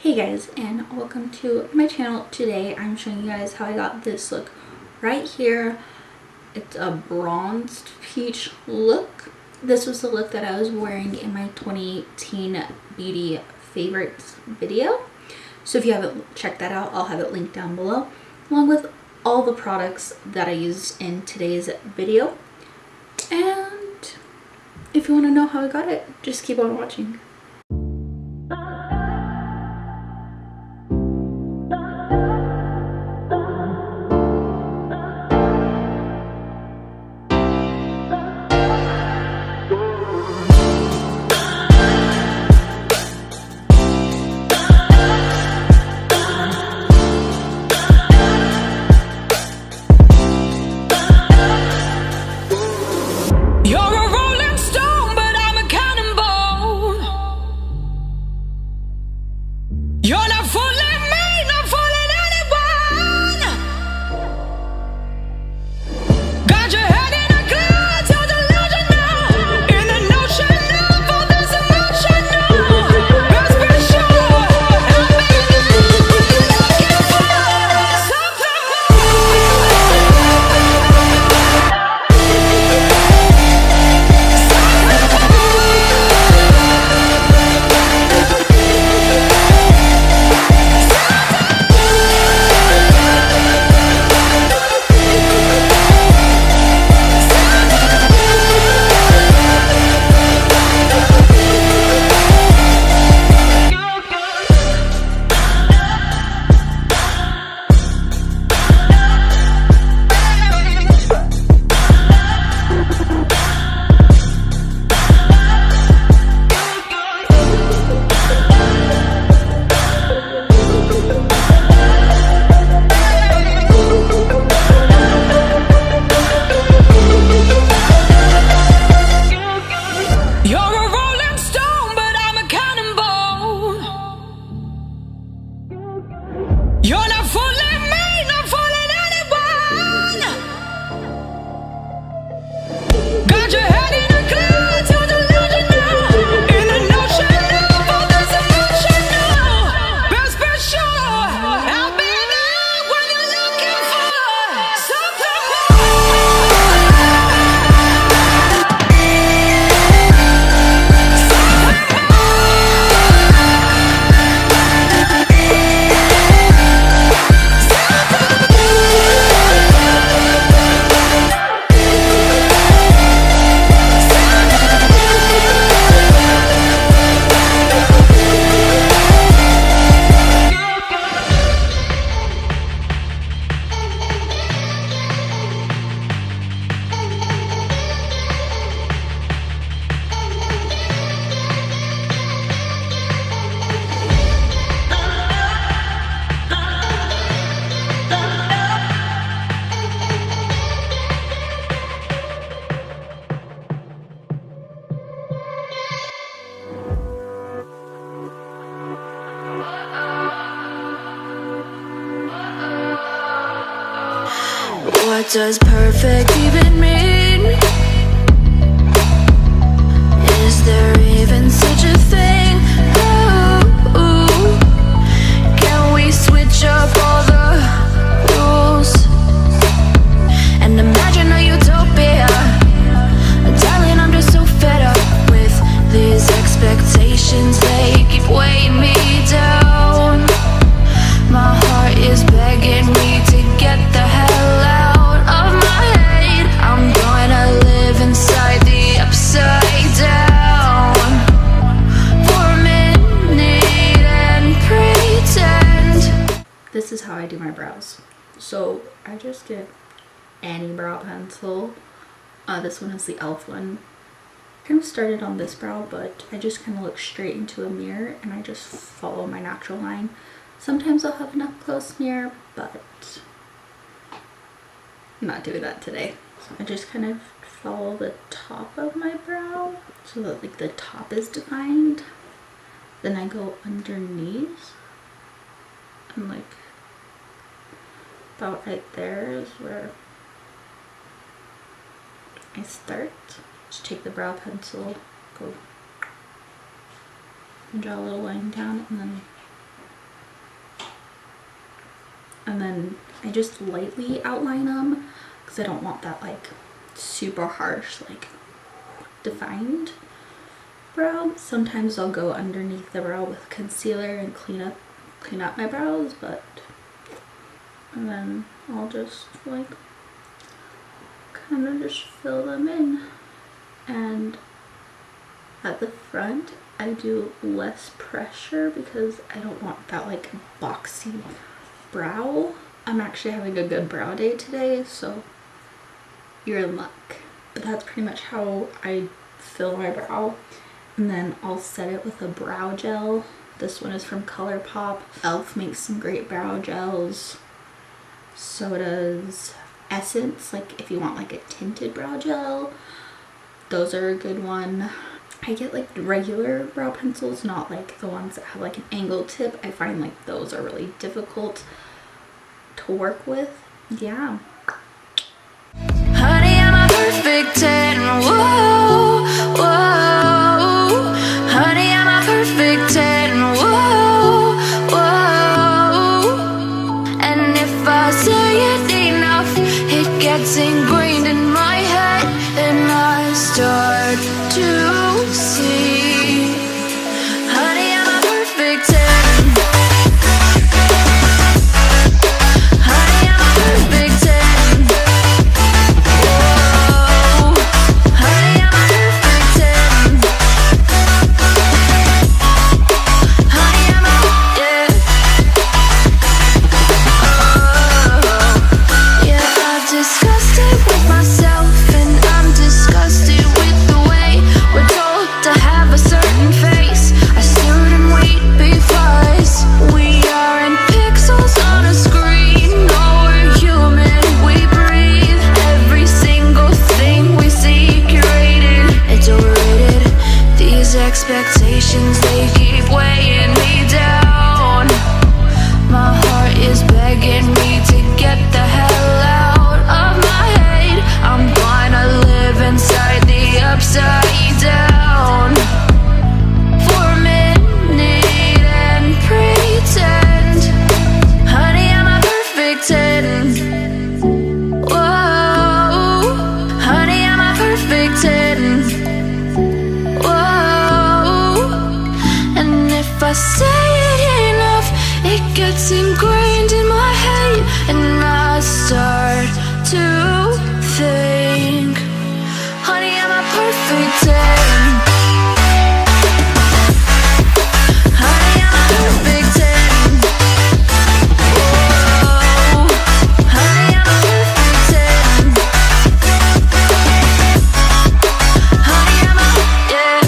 Hey guys, and welcome to my channel. Today I'm showing you guys how I got this look right here. It's a bronzed peach look. This was the look that I was wearing in my 2018 beauty favorites video. So if you haven't checked that out, I'll have it linked down below, along with all the products that I used in today's video. And if you want to know how I got it, just keep on watching. What does perfect even mean? Is there even such a thing? Ooh, can we switch up all the rules and imagine a utopia? Darling, I'm just so fed up with these expectations. They keep weighing me down. My heart is begging me to get the hell out. I'm gonna live inside the upside down for a minute and pretend. This is how I do my brows. So I just get any brow pencil. This one is the e.l.f. one. I kind of started on this brow, but I just kind of look straight into a mirror and I just follow my natural line. Sometimes I'll have an up close mirror, but I'm not doing that today. So I just kind of follow the top of my brow so that like the top is defined. Then I go underneath and like about right there is where I start. Just take the brow pencil, go and draw a little line down, and then and then I just lightly outline them because I don't want that like super harsh, like defined brow. Sometimes I'll go underneath the brow with concealer and clean up my brows, and then I'll just like kind of just fill them in. And at the front I do less pressure because I don't want that like boxy brow. I'm actually having a good brow day today, so you're in luck. But that's pretty much how I fill my brow. And then I'll set it with a brow gel. This one is from ColourPop. e.l.f. makes some great brow gels. So does Essence, like if you want like a tinted brow gel, those are a good one. I get like regular brow pencils, not like the ones that have like an angled tip. I find like those are really difficult to work with. Yeah. Honey, I'm a perfect 10. Whoa, whoa. Honey, I'm a perfect 10. Whoa, whoa. And if I say it enough, it gets ingrained in my head, and I start to see. Honey, I'm a perfect 10. Honey, I'm a perfect 10. Whoa. Honey, I'm a perfect 10. Honey, I'm a, yeah. Oh, yeah, I've discussed it with myself, and I'm disgusted with the way we're told to have a certain face, a certain weight, because we aren't pixels on a screen. No, we're human, we breathe. Every single thing we see curated, it's overrated. These expectations, they keep weighing me down. My heart is begging me to get the hell out of my head. I'm gonna live inside the upside down for a minute and pretend. Honey, I'm a perfect 10. Whoa. Honey, I'm a perfect 10. Whoa. And if I say it enough, it gets ingrained in my head, and I start to think. Honey, I'm a perfect 10. Honey, I'm a perfect 10. Whoa. Honey, I'm a perfect 10. Honey, I'm a, yeah.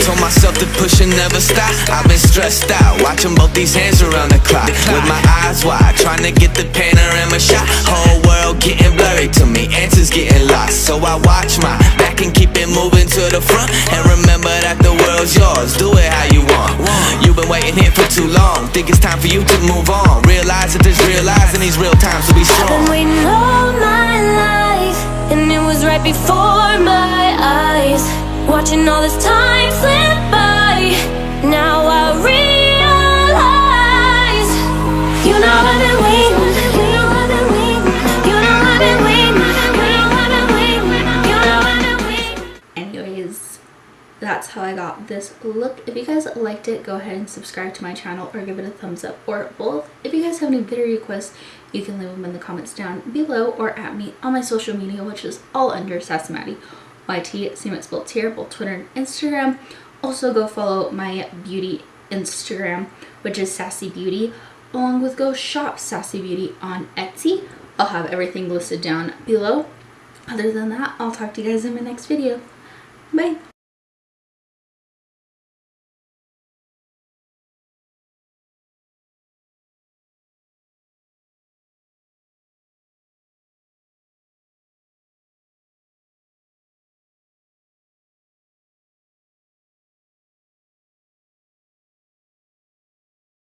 Told myself to push and never stop. I've been stressed out, watching both these hands around the clock, with my eyes wide, trying to get the panorama shot. Whole world getting blurry to me, answers getting lost. So I watch my back and keep it moving to the front, and remember that the world's yours, do it how you want. You've been waiting here for too long, think it's time for you to move on. Realize that there's real lies in these real times to be strong. I've been waiting all my life, and it was right before my eyes, watching all this time slip by. Now I realize, you know I've been waiting, you know I've been waiting, you know I've been waiting, you know I've been waiting, you know I've been waiting. Anyways, that's how I got this look. If you guys liked it, go ahead and subscribe to my channel or give it a thumbs up, or both. If you guys have any video requests, you can leave them in the comments down below or at me on my social media, which is all under SassieBeauty. YT, same as spelled here, both Twitter and Instagram. Also go follow my beauty Instagram, which is SassieBeauty, along with go shop SassieBeauty on Etsy. I'll have everything listed down below. Other than that, I'll talk to you guys in my next video. Bye.